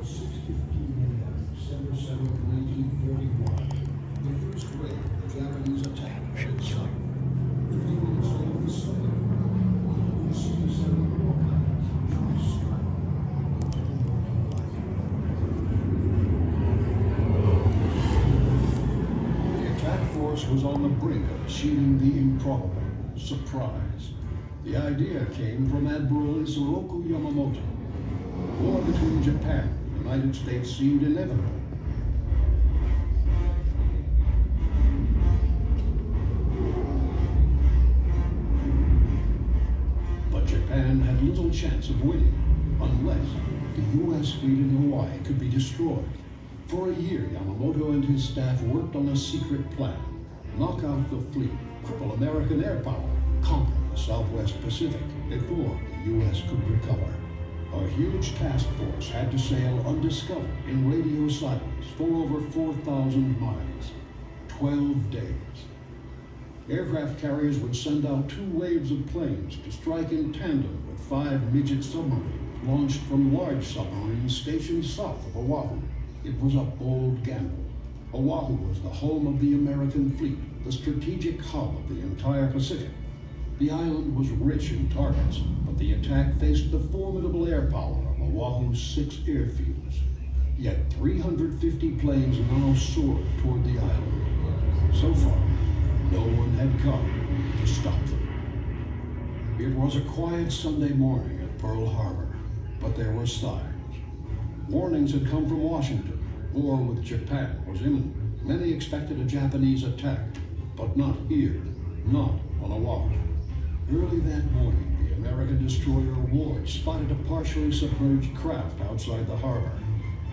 6:15 a.m., December 7th, 1941, the first wave of the Japanese attack had started. 50 minutes later, the second wave, 167 more pilots joined strike. The attack force was on the brink of achieving the improbable surprise. The idea came from Admiral Isoroku Yamamoto. War between Japan and the United States seemed inevitable. But Japan had little chance of winning unless the U.S. fleet in Hawaii could be destroyed. For a year, Yamamoto and his staff worked on a secret plan: knock out the fleet, cripple American air power, conquer the Southwest Pacific before the U.S. could recover. A huge task force had to sail undiscovered in radio silence for over 4,000 miles. 12 days. Aircraft carriers would send out 2 waves of planes to strike in tandem with 5 midget submarines launched from large submarines stationed south of Oahu. It was a bold gamble. Oahu was the home of the American fleet, the strategic hub of the entire Pacific. The island was rich in targets, but the attack faced the formidable air power of Oahu's 6 airfields. Yet 350 planes now soared toward the island. So far, no one had come to stop them. It was a quiet Sunday morning at Pearl Harbor, but there were signs. Warnings had come from Washington. War with Japan was imminent. Many expected a Japanese attack, but not here, not on Oahu. Early that morning, the American destroyer Ward spotted a partially submerged craft outside the harbor.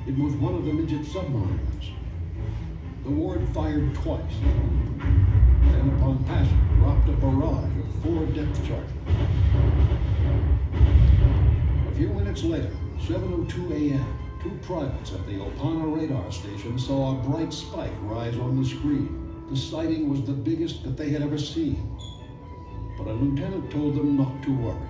It was one of the midget submarines. The Ward fired twice, then upon passing, dropped a barrage of 4 depth charges. A few minutes later, 7:02 a.m., 2 privates at the Opana radar station saw a bright spike rise on the screen. The sighting was the biggest that they had ever seen. But a lieutenant told them not to worry.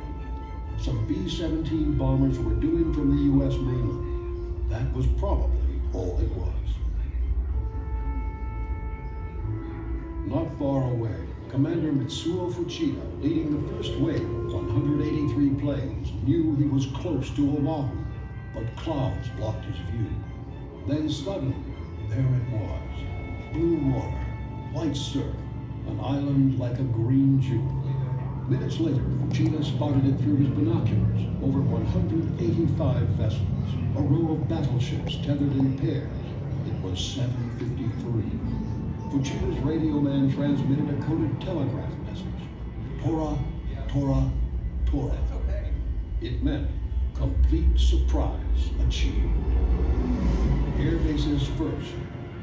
Some B-17 bombers were due in from the U.S. mainland. That was probably all it was. Not far away, Commander Mitsuo Fuchida, leading the first wave of 183 planes, knew he was close to Oahu, but clouds blocked his view. Then suddenly, there it was. Blue water, white surf, an island like a green jewel. Minutes later, Fuchida spotted it through his binoculars. Over 185 vessels, a row of battleships tethered in pairs. It was 7:53. Fuchida's radio man transmitted a coded telegraph message. Tora, Tora, Tora. It meant complete surprise achieved. Air bases first.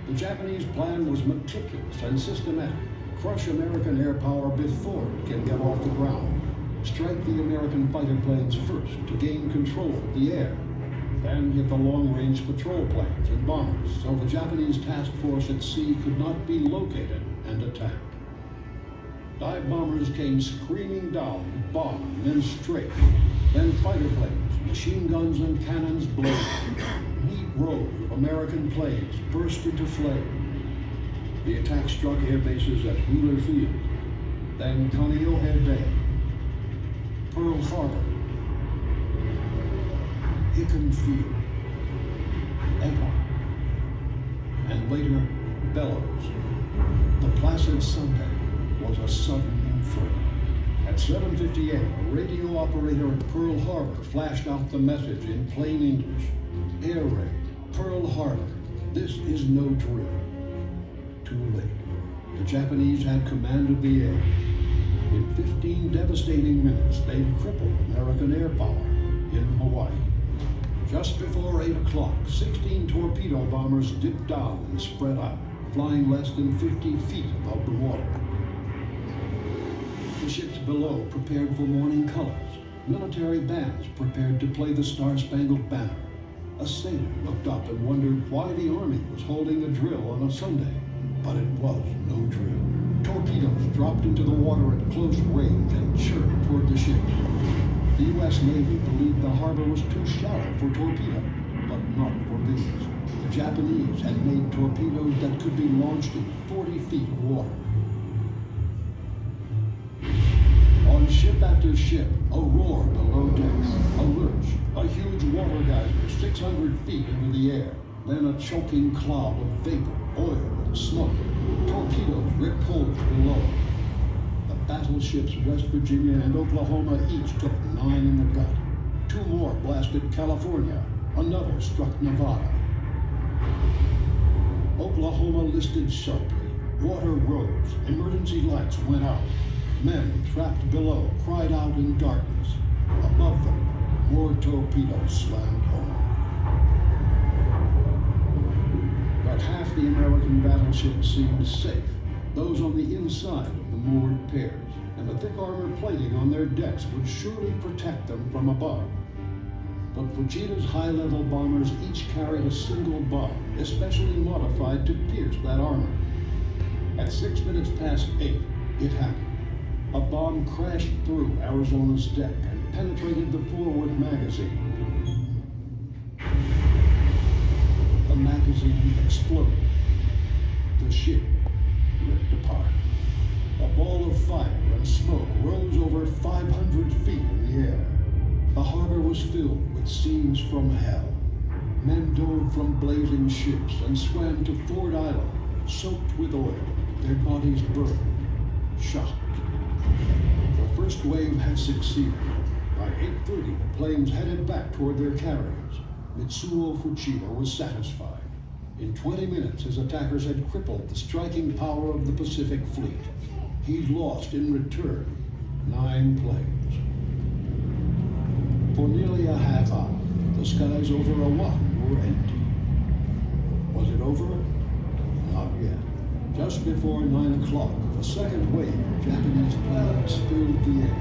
The Japanese plan was meticulous and systematic. Crush American air power before it can get off the ground. Strike the American fighter planes first to gain control of the air. Then hit the long-range patrol planes and bombers so the Japanese task force at sea could not be located and attacked. Dive bombers came screaming down to bomb and then strafe. Then fighter planes, machine guns and cannons blazed. Neat rows of American planes burst into flame. The attack struck air bases at Wheeler Field, then Kaneohe Bay, Pearl Harbor, Hickam Field, Etna, and later Bellows. The placid Sunday was a sudden inferno. At 7:58, a radio operator at Pearl Harbor flashed out the message in plain English. Air raid, Pearl Harbor. This is no drill. Too late. The Japanese had command of the air. In 15 devastating minutes, they'd crippled American air power in Hawaii. Just before 8 o'clock, 16 torpedo bombers dipped down and spread out, flying less than 50 feet above the water. The ships below prepared for morning colors. Military bands prepared to play the Star-Spangled Banner. A sailor looked up and wondered why the Army was holding a drill on a Sunday. But it was no drill. Torpedoes dropped into the water at close range and churned toward the ships. The U.S. Navy believed the harbor was too shallow for torpedoes. But not for these. The Japanese had made torpedoes that could be launched in 40 feet of water. On ship after ship, a roar below decks, a lurch, a huge water geyser 600 feet into the air, then a choking cloud of vapor, oil, and smoke. Torpedoes ripped holes below. The battleships West Virginia and Oklahoma each took 9 in the gut. 2 more blasted California. Another struck Nevada. Oklahoma listed sharply. Water rose. Emergency lights went out. Men trapped below cried out in darkness. Above them, more torpedoes slammed home. But half the American battleships seemed safe. Those on the inside of the moored pairs, and the thick armor plating on their decks would surely protect them from above. But Fujita's high-level bombers each carried a single bomb, especially modified to pierce that armor. At 6 minutes past 8, it happened. A bomb crashed through Arizona's deck and penetrated the forward magazine. The magazine exploded. The ship ripped apart. A ball of fire and smoke rose over 500 feet in the air. The harbor was filled with scenes from hell. Men dove from blazing ships and swam to Ford Island, soaked with oil, their bodies burned, shocked. The first wave had succeeded. By 8:30, the planes headed back toward their carriers. Mitsuo Fuchida was satisfied. In 20 minutes, his attackers had crippled the striking power of the Pacific Fleet. He'd lost, in return, 9 planes. For nearly a half hour, the skies over Oahu were empty. Was it over? Not yet. Just before 9 o'clock, the second wave of Japanese planes filled the air.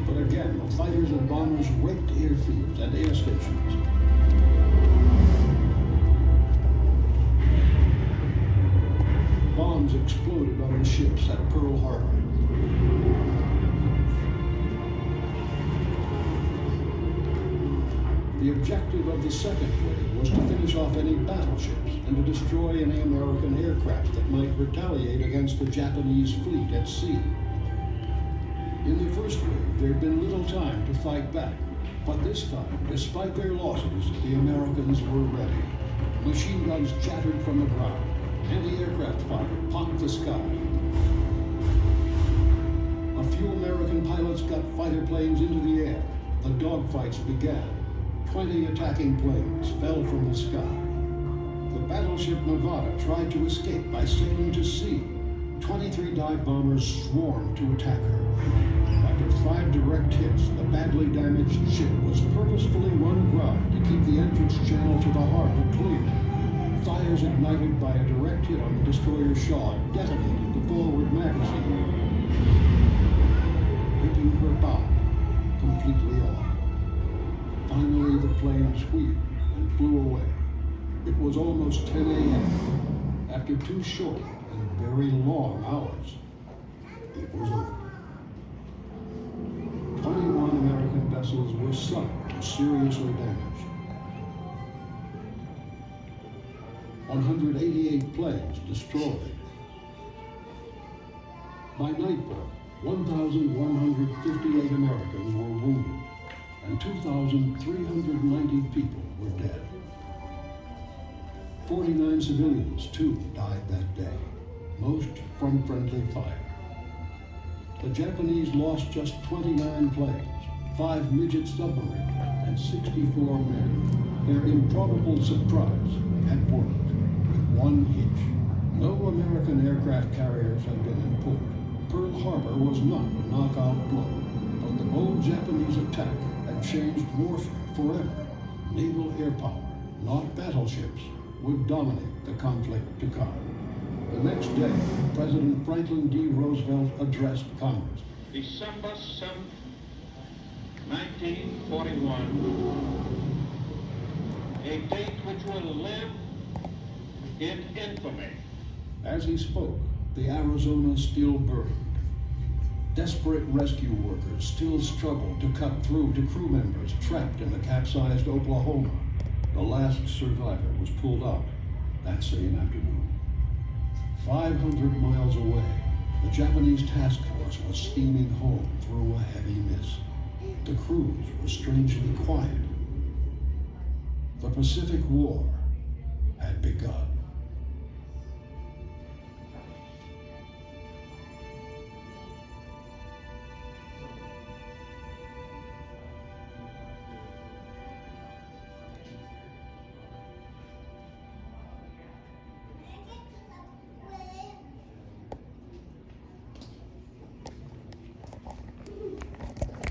But again, the fighters and bombers raked airfields and air stations. Bombs exploded on the ships at Pearl Harbor. The objective of the second wave was to finish off any battleships and to destroy any American aircraft that might retaliate against the Japanese fleet at sea. In the first wave, there had been little time to fight back, but this time, despite their losses, the Americans were ready. Machine guns chattered from the ground. Anti-aircraft fire pocked the sky. A few American pilots got fighter planes into the air. The dogfights began. 20 attacking planes fell from the sky. The battleship Nevada tried to escape by sailing to sea. 23 dive bombers swarmed to attack her. After 5 direct hits, the badly damaged ship was purposefully run aground to keep the entrance channel to the harbor clear. Fires ignited by a direct hit on the destroyer Shaw detonated the forward magazine, ripping her bow completely off. Finally, the planes wheeled and flew away. It was almost 10 a.m. After 2 short and very long hours, it was over. 21 American vessels were sunk and seriously damaged. 188 planes destroyed. By nightfall, 1,158 Americans were wounded, and 2,390 people were dead. 49 civilians, too, died that day, most from friendly fire. The Japanese lost just 29 planes, 5 midget submarines, and 64 men. Their improbable surprise had worked. With one hitch. No American aircraft carriers had been in port. Pearl Harbor was not a knockout blow, but the bold Japanese attack had changed warfare forever. Naval air power, not battleships, would dominate the conflict to come. The next day, President Franklin D. Roosevelt addressed Congress. December 7th, 1941, a date which will live in infamy. As he spoke, the Arizona still burned. Desperate rescue workers still struggled to cut through to crew members trapped in the capsized Oklahoma. The last survivor was pulled out that same afternoon. 500 miles away, the Japanese task force was steaming home through a heavy mist. The cruise was strangely quiet. The Pacific War had begun.